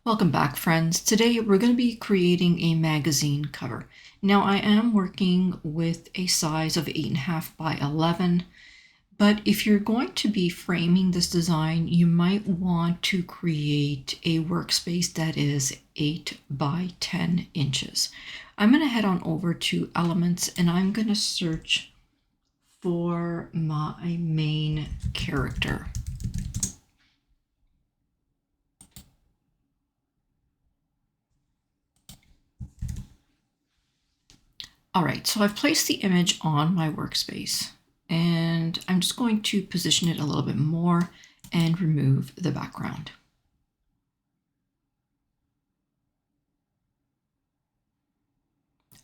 Welcome back, friends. Today we're going to be creating a magazine cover. Now I am working with a size of 8.5 by 11, but if you're going to be framing this design, you might want to create a workspace that is 8 by 10 inches. I'm going to head on over to Elements and I'm going to search for my main character. All right, so I've placed the image on my workspace and I'm just going to position it a little bit more and remove the background.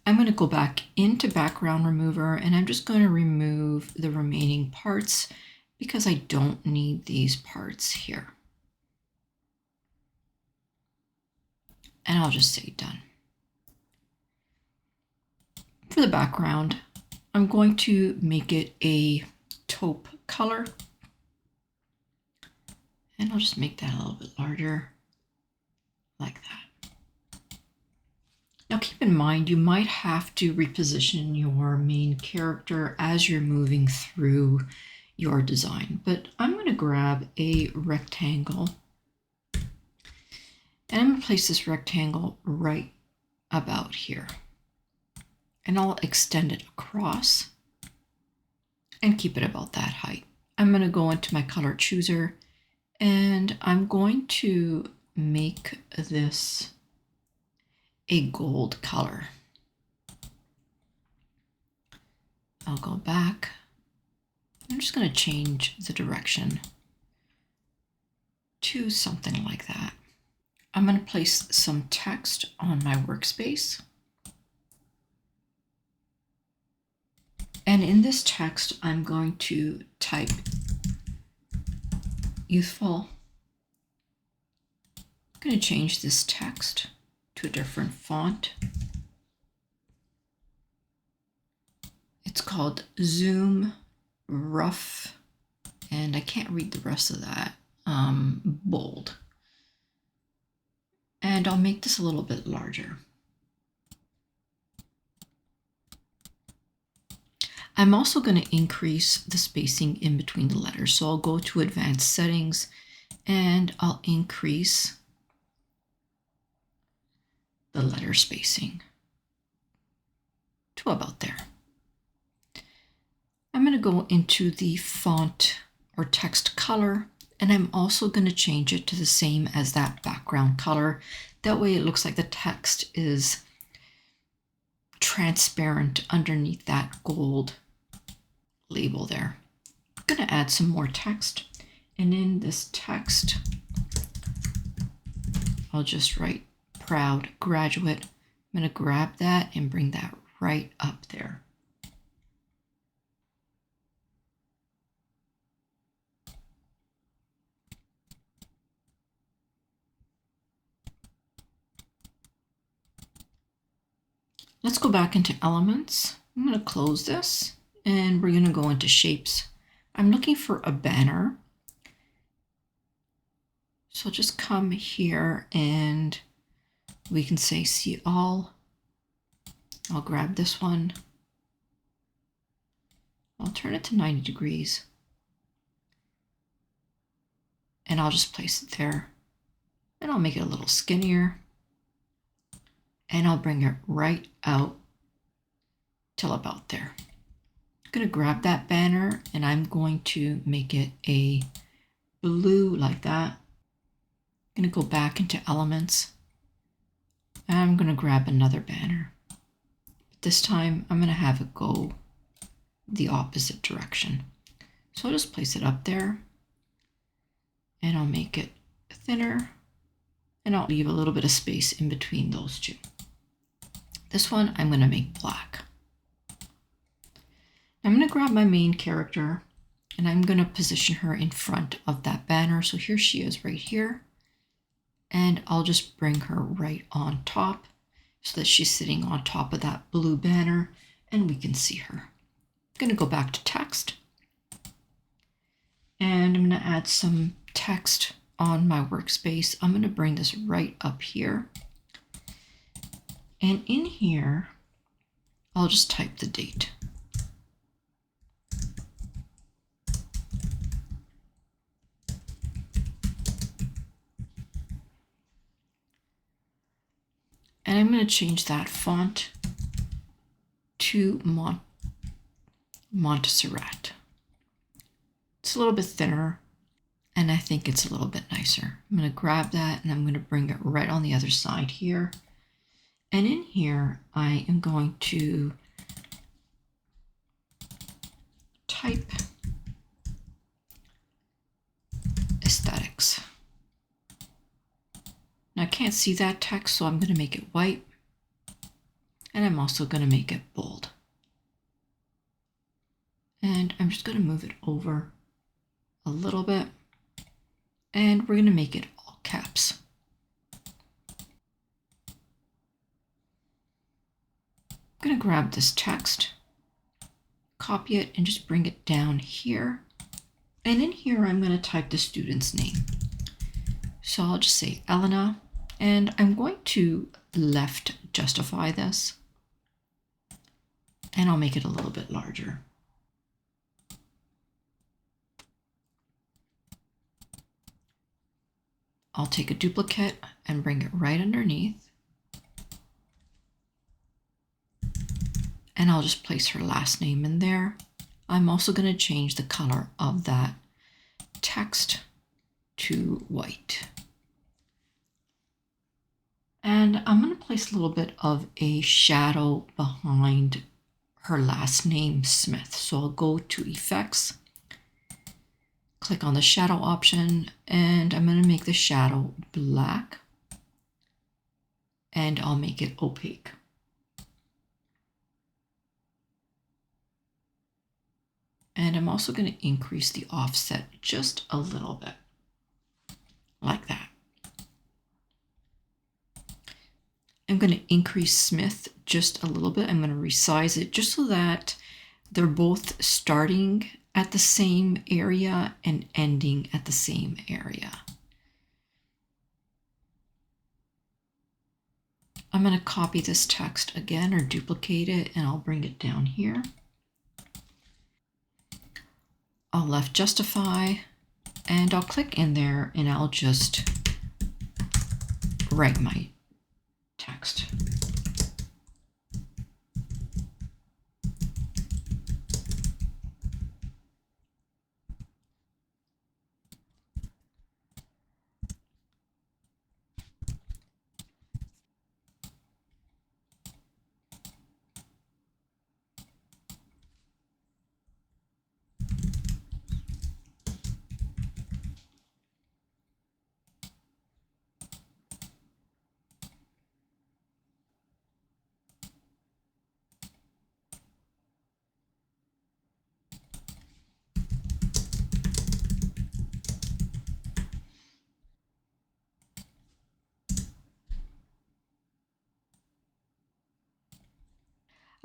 I'm going to go back into background remover and I'm just going to remove the remaining parts because I don't need these parts here. And I'll just say done. For the background, I'm going to make it a taupe color. And I'll just make that a little bit larger, like that. Now keep in mind, you might have to reposition your main character as you're moving through your design. But I'm going to grab a rectangle. And I'm going to place this rectangle right about here. And I'll extend it across and keep it about that height. I'm going to go into my color chooser and I'm going to make this a gold color. I'll go back. I'm just going to change the direction to something like that. I'm going to place some text on my workspace. And in this text, I'm going to type youthful. I'm going to change this text to a different font. It's called Zoom Rough, and I can't read the rest of that, bold. And I'll make this a little bit larger. I'm also going to increase the spacing in between the letters. So I'll go to advanced settings and I'll increase the letter spacing to about there. I'm going to go into the font or text color, and I'm also going to change it to the same as that background color. That way it looks like the text is transparent underneath that gold label there. I'm going to add some more text, and in this text I'll just write proud graduate. I'm going to grab that and bring that right up there. Let's go back into Elements. I'm going to close this and we're going to go into Shapes. I'm looking for a banner. So just come here and we can say see all. I'll grab this one. I'll turn it to 90 degrees. And I'll just place it there. And I'll make it a little skinnier. And I'll bring it right out till about there. I'm going to grab that banner and I'm going to make it a blue like that. I'm going to go back into Elements. And I'm going to grab another banner. This time I'm going to have it go the opposite direction. So I'll just place it up there. And I'll make it thinner. And I'll leave a little bit of space in between those two. This one I'm going to make black. I'm going to grab my main character and I'm going to position her in front of that banner. So here she is right here. And I'll just bring her right on top so that she's sitting on top of that blue banner and we can see her. I'm going to go back to text and I'm going to add some text on my workspace, I'm going to bring this right up here. And in here, I'll just type the date. And I'm going to change that font to Montserrat. It's a little bit thinner, and I think it's a little bit nicer. I'm going to grab that and I'm going to bring it right on the other side here. And in here, I am going to type aesthetics. Now I can't see that text, so I'm going to make it white. And I'm also going to make it bold. And I'm just going to move it over a little bit. And we're going to make it all caps. I'm going to grab this text, copy it, and just bring it down here. And in here, I'm going to type the student's name. So I'll just say Elena, and I'm going to left justify this. And I'll make it a little bit larger. I'll take a duplicate and bring it right underneath. And I'll just place her last name in there. I'm also going to change the color of that text to white. And I'm going to place a little bit of a shadow behind her last name, Smith. So I'll go to Effects, click on the shadow option, and I'm going to make the shadow black. And I'll make it opaque. And I'm also going to increase the offset just a little bit, like that. I'm going to increase Smith just a little bit. I'm going to resize it just so that they're both starting at the same area and ending at the same area. I'm going to copy this text again or duplicate it, and I'll bring it down here. I'll left justify, and I'll click in there, and I'll just write my text.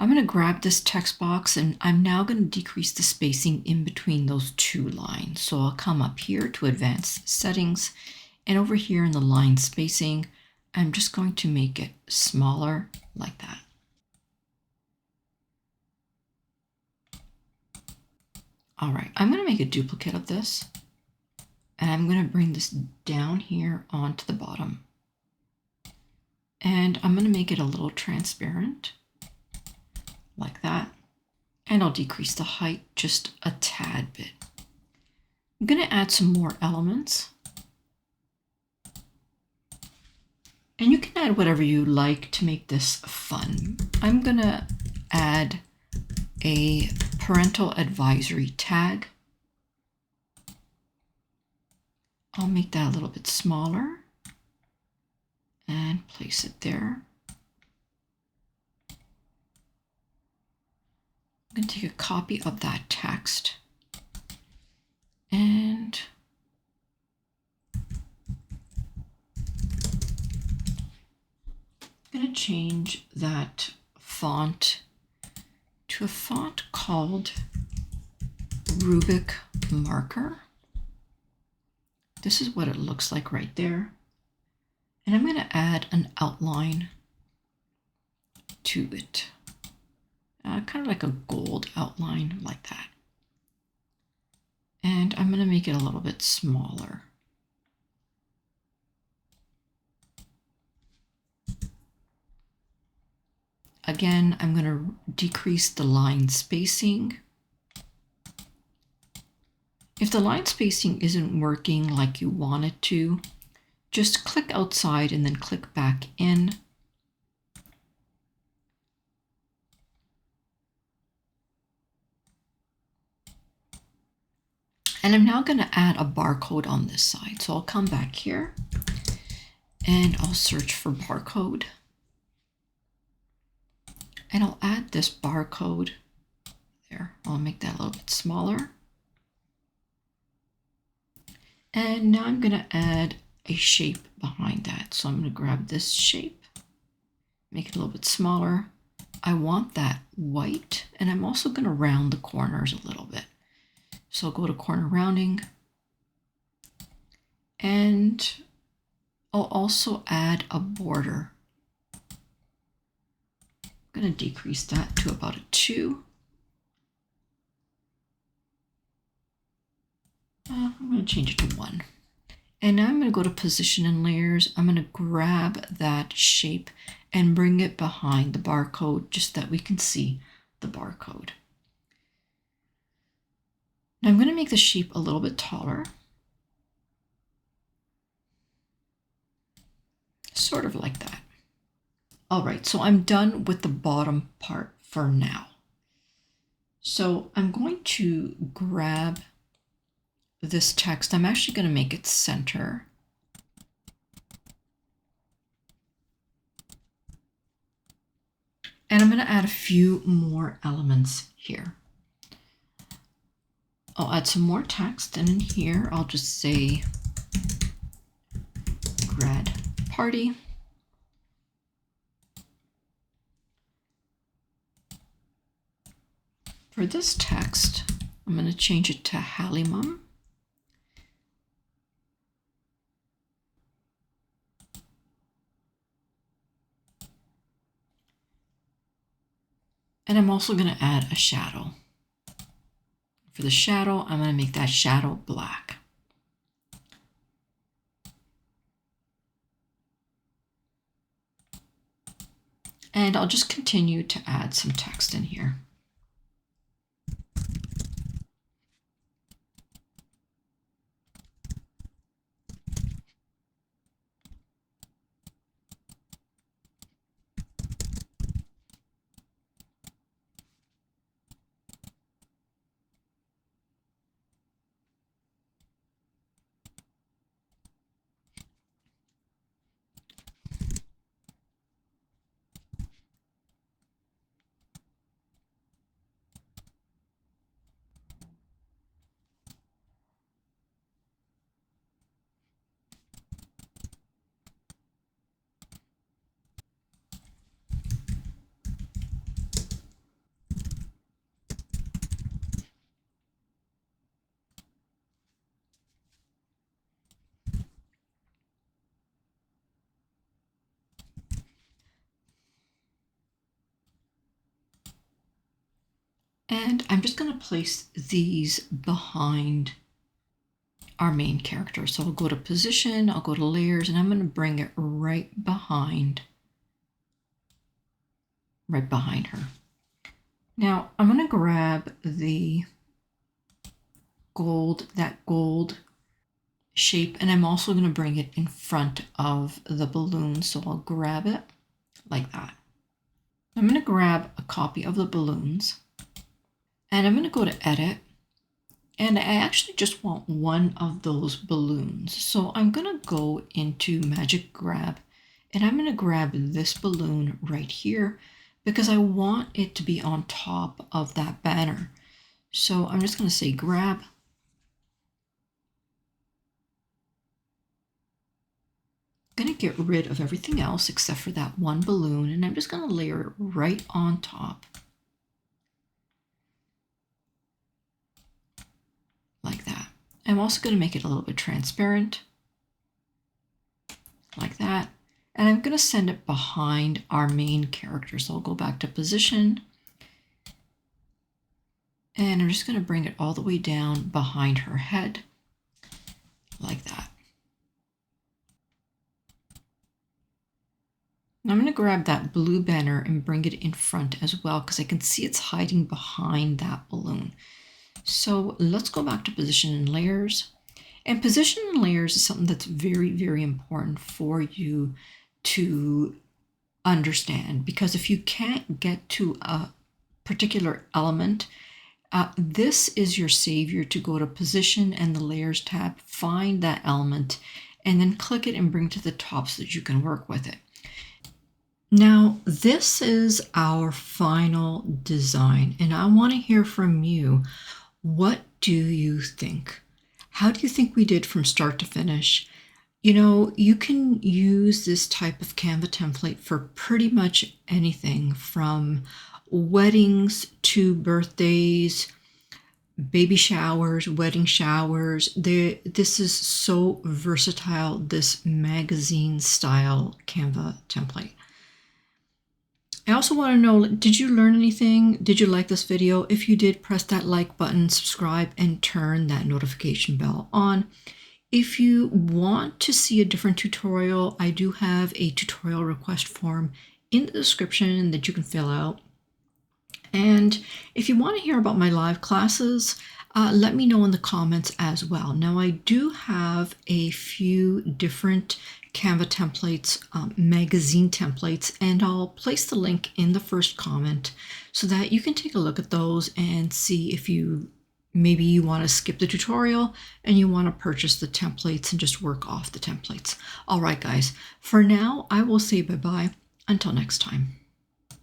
I'm going to grab this text box, and I'm now going to decrease the spacing in between those two lines. So I'll come up here to Advanced Settings, and over here in the line spacing, I'm just going to make it smaller like that. All right, I'm going to make a duplicate of this, and I'm going to bring this down here onto the bottom. And I'm going to make it a little transparent, like that. And I'll decrease the height just a tad bit. I'm going to add some more elements. And you can add whatever you like to make this fun. I'm going to add a parental advisory tag. I'll make that a little bit smaller and place it there. I'm going to take a copy of that text and I'm going to change that font to a font called Rubik Marker. This is what it looks like right there. And I'm going to add an outline to it. Kind of like a gold outline like that. And I'm going to make it a little bit smaller. Again, I'm going to decrease the line spacing. If the line spacing isn't working like you want it to, just click outside and then click back in. And I'm now going to add a barcode on this side. So I'll come back here and I'll search for barcode. And I'll add this barcode there. I'll make that a little bit smaller. And now I'm going to add a shape behind that. So I'm going to grab this shape, make it a little bit smaller. I want that white, and I'm also going to round the corners a little bit. So I'll go to corner rounding, and I'll also add a border. I'm going to decrease that to about a 2. I'm going to change it to 1. And now I'm going to go to position and layers. I'm going to grab that shape and bring it behind the barcode just that we can see the barcode. Now I'm going to make the shape a little bit taller. Sort of like that. All right, so I'm done with the bottom part for now. So I'm going to grab this text. I'm actually going to make it center. And I'm going to add a few more elements here. I'll add some more text, and in here I'll just say grad party. For this text, I'm going to change it to Halimum. And I'm also going to add a shadow. For the shadow, I'm going to make that shadow black. And I'll just continue to add some text in here. And I'm just going to place these behind our main character. So I'll go to position, I'll go to layers, and I'm going to bring it right behind her. Now I'm going to grab the gold, that gold shape, and I'm also going to bring it in front of the balloon. So I'll grab it like that. I'm going to grab a copy of the balloons, and I'm going to go to edit, and I actually just want one of those balloons. So I'm going to go into magic grab, and I'm going to grab this balloon right here because I want it to be on top of that banner. So I'm just going to say grab. I'm going to get rid of everything else except for that one balloon, and I'm just going to layer it right on top. Like that. I'm also going to make it a little bit transparent, like that. And I'm going to send it behind our main character. So I'll go back to position. And I'm just going to bring it all the way down behind her head, like that. Now I'm going to grab that blue banner and bring it in front as well, because I can see it's hiding behind that balloon. So let's go back to position and layers. And position and layers is something that's very, very important for you to understand, because if you can't get to a particular element, this is your savior to go to position and the layers tab, find that element, and then click it and bring it to the top so that you can work with it. Now, this is our final design, and I want to hear from you. What do you think? How do you think we did from start to finish? You know, you can use this type of Canva template for pretty much anything, from weddings to birthdays, baby showers, wedding showers. This is so versatile, this magazine style Canva template. I also want to know, did you learn anything? Did you like this video? If you did, press that like button, subscribe, and turn that notification bell on. If you want to see a different tutorial, I do have a tutorial request form in the description that you can fill out. And if you want to hear about my live classes, let me know in the comments as well. Now, I do have a few different Canva templates, magazine templates, and I'll place the link in the first comment so that you can take a look at those and see if maybe you want to skip the tutorial and you want to purchase the templates and just work off the templates. All right, guys, for now, I will say bye-bye until next time.